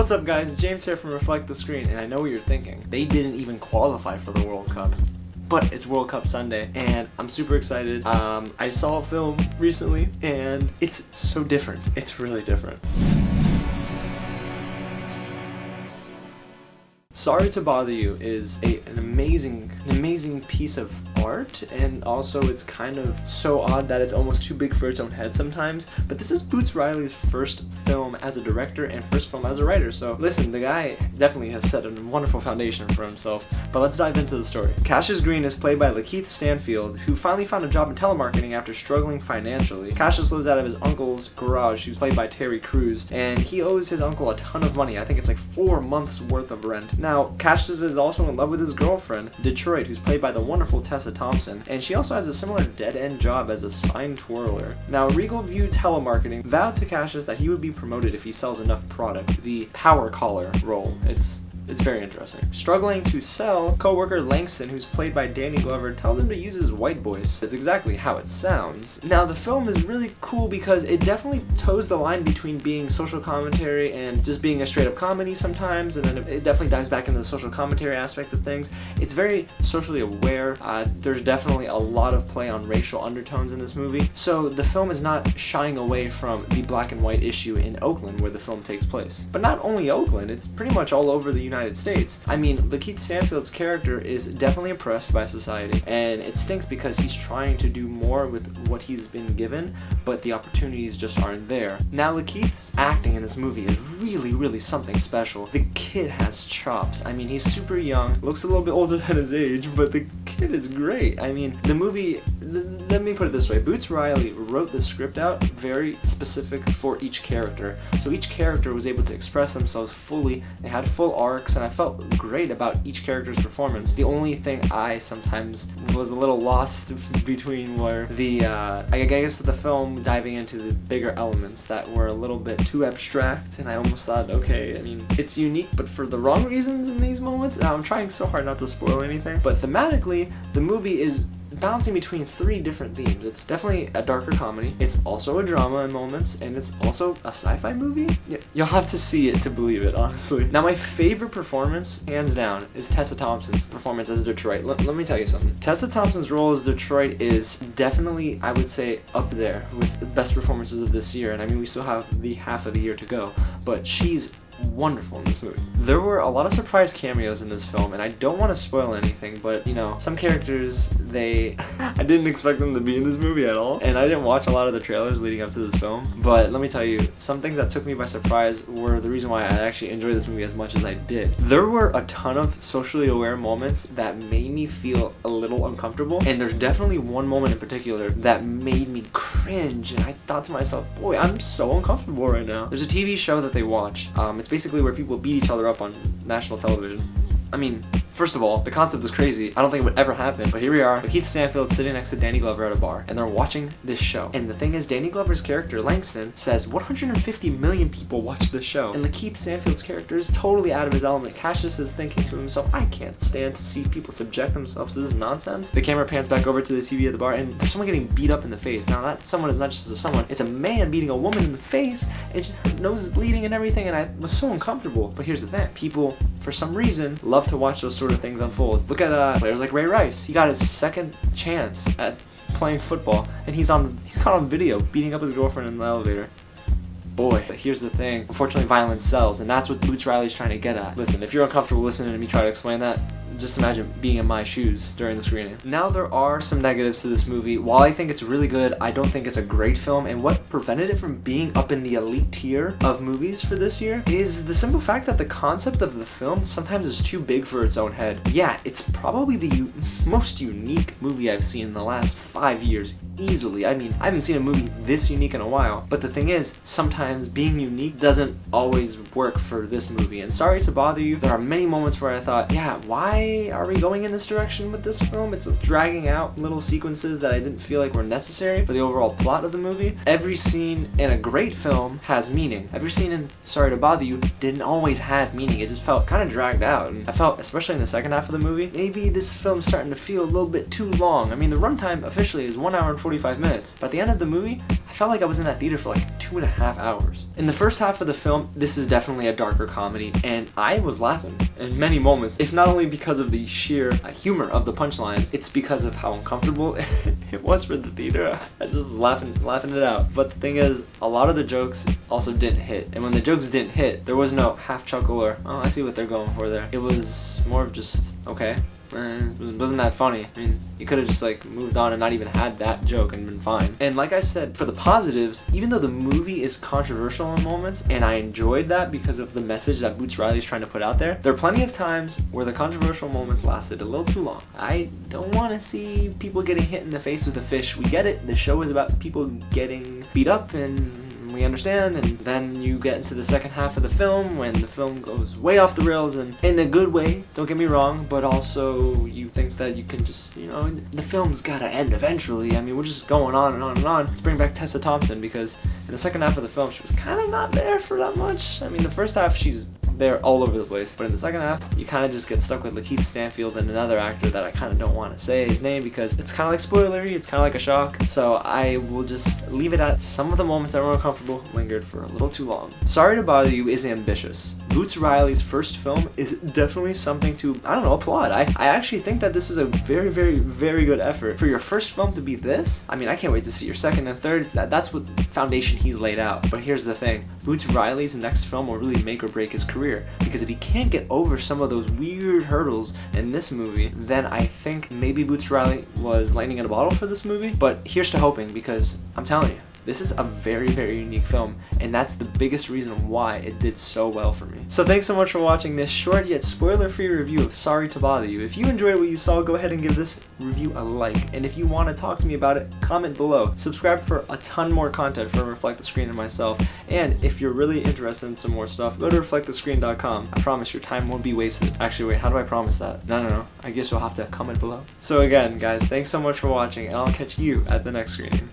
What's up guys, James here from Reflect the Screen, and I know what you're thinking. They didn't even qualify for the World Cup. But it's World Cup Sunday, and I'm super excited. I saw a film recently, and it's so different. It's really different. Sorry to Bother You is an amazing piece of art, and also it's kind of so odd that it's almost too big for its own head sometimes. But this is Boots Riley's first film as a director and first film as a writer, so listen, the guy definitely has set a wonderful foundation for himself. But let's dive into the story. Cassius Green is played by Lakeith Stanfield, who finally found a job in telemarketing after struggling financially. Cassius lives out of his uncle's garage, who's played by Terry Crews, and he owes his uncle a ton of money. I think it's like 4 months worth of rent. Now, Cassius is also in love with his girlfriend, Detroit, who's played by the wonderful Tessa Thompson, and she also has a similar dead-end job as a sign twirler. Now, Regal View Telemarketing vowed to Cassius that he would be promoted if he sells enough product, the power caller role. It's very interesting. Struggling to sell, co-worker Langston, who's played by Danny Glover, tells him to use his white voice. It's exactly how it sounds. Now, the film is really cool because it definitely toes the line between being social commentary and just being a straight-up comedy sometimes, and then it definitely dives back into the social commentary aspect of things. It's very socially aware. There's definitely a lot of play on racial undertones in this movie. So the film is not shying away from the black and white issue in Oakland where the film takes place. But not only Oakland, it's pretty much all over the United States. I mean, Lakeith Stanfield's character is definitely oppressed by society, and it stinks because he's trying to do more with what he's been given, but the opportunities just aren't there. Now, Lakeith's acting in this movie is really something special. The kid has chops. I mean, he's super young, looks a little bit older than his age, but the kid is great. I mean, the movie, let me put it this way, Boots Riley wrote the script out very specific for each character, so each character was able to express themselves fully. They had full arcs, and I felt great about each character's performance. The only thing I sometimes was a little lost between were the, I guess the film diving into the bigger elements that were a little bit too abstract, and I almost thought, okay, I mean, it's unique, but for the wrong reasons in these moments. I'm trying so hard not to spoil anything, but thematically, the movie is bouncing between 3 different themes. It's definitely a darker comedy, it's also a drama in moments, and it's also a sci-fi movie? You'll have to see it to believe it, honestly. Now, my favorite performance, hands down, is Tessa Thompson's performance as Detroit. Let me tell you something. Tessa Thompson's role as Detroit is definitely, I would say, up there with the best performances of this year, and I mean, we still have the half of the year to go, but she's wonderful in this movie. There were a lot of surprise cameos in this film, and I don't want to spoil anything, but you know, some characters, I didn't expect them to be in this movie at all, and I didn't watch a lot of the trailers leading up to this film, but let me tell you, some things that took me by surprise were the reason why I actually enjoyed this movie as much as I did. There were a ton of socially aware moments that made me feel a little uncomfortable, and there's definitely one moment in particular that made me cringe, and I thought to myself, boy, I'm so uncomfortable right now. There's a TV show that they watch. It's basically where people beat each other up on national television. I mean, first of all, the concept is crazy. I don't think it would ever happen, but here we are. Lakeith Stanfield sitting next to Danny Glover at a bar, and they're watching this show. And the thing is, Danny Glover's character, Langston, says 150 million people watch this show. And Lakeith Stanfield's character is totally out of his element. Cassius is thinking to himself, I can't stand to see people subject themselves to this nonsense. The camera pans back over to the TV at the bar, and there's someone getting beat up in the face. Now, that someone is not just a someone, it's a man beating a woman in the face, and her nose is bleeding and everything, and I was so uncomfortable. But here's the thing. People, for some reason, love to watch those sort of things unfold. Look at players like Ray Rice. He got his second chance at playing football, and he's caught on video beating up his girlfriend in the elevator. Boy, but here's the thing. Unfortunately, violence sells, and that's what Boots Riley's trying to get at. Listen, if you're uncomfortable listening to me try to explain that, just imagine being in my shoes during the screening. Now, there are some negatives to this movie. While I think it's really good, I don't think it's a great film, and what prevented it from being up in the elite tier of movies for this year is the simple fact that the concept of the film sometimes is too big for its own head. Yeah, it's probably the most unique movie I've seen in the last 5 years, easily. I mean, I haven't seen a movie this unique in a while, but the thing is, sometimes being unique doesn't always work for this movie, and sorry to bother you, there are many moments where I thought, yeah, why why are we going in this direction with this film? It's dragging out little sequences that I didn't feel like were necessary for the overall plot of the movie. Every scene in a great film has meaning. Every scene in Sorry to Bother You didn't always have meaning. It just felt kind of dragged out. And I felt, especially in the second half of the movie, maybe this film's starting to feel a little bit too long. I mean, the runtime officially is 1 hour and 45 minutes, but at the end of the movie, I felt like I was in that theater for like 2.5 hours. In the first half of the film, this is definitely a darker comedy, and I was laughing in many moments, if not only because of the sheer humor of the punchlines, it's because of how uncomfortable it was for the theater. I just was laughing it out. But the thing is, a lot of the jokes also didn't hit, and when the jokes didn't hit, there was no half chuckle or, oh, I see what they're going for there. It was more of just, okay. It wasn't that funny. I mean, you could have just like moved on and not even had that joke and been fine. And like I said, for the positives, even though the movie is controversial in moments, and I enjoyed that because of the message that Boots Riley's trying to put out there are plenty of times where the controversial moments lasted a little too long. I don't want to see people getting hit in the face with a fish. We get it. The show is about people getting beat up, and we understand. And then you get into the second half of the film when the film goes way off the rails, and in a good way, don't get me wrong, but also you think that you can just, you know, the film's gotta end eventually. I mean, we're just going on and on and on. Let's bring back Tessa Thompson, because in the second half of the film, she was kind of not there for that much. I mean, the first half, she's there all over the place, but in the second half, you kind of just get stuck with Lakeith Stanfield and another actor that I kind of don't want to say his name because it's kind of like spoilery, it's kind of like a shock, so I will just leave it at some of the moments that were uncomfortable lingered for a little too long. Sorry to Bother You is ambitious. Boots Riley's first film is definitely something to, I don't know, applaud. I actually think that this is a very, very, very good effort. For your first film to be this, I mean, I can't wait to see your second and third. That's what foundation he's laid out. But here's the thing, Boots Riley's next film will really make or break his career, because if he can't get over some of those weird hurdles in this movie, then I think maybe Boots Riley was lightning in a bottle for this movie. But here's to hoping, because I'm telling you, this is a very, very unique film, and that's the biggest reason why it did so well for me. So thanks so much for watching this short yet spoiler-free review of Sorry to Bother You. If you enjoyed what you saw, go ahead and give this review a like, and if you want to talk to me about it, comment below. Subscribe for a ton more content from Reflect the Screen and myself, and if you're really interested in some more stuff, go to reflectthescreen.com. I promise your time won't be wasted. Actually, wait, how do I promise that? No. I guess you'll have to comment below. So again, guys, thanks so much for watching, and I'll catch you at the next screening.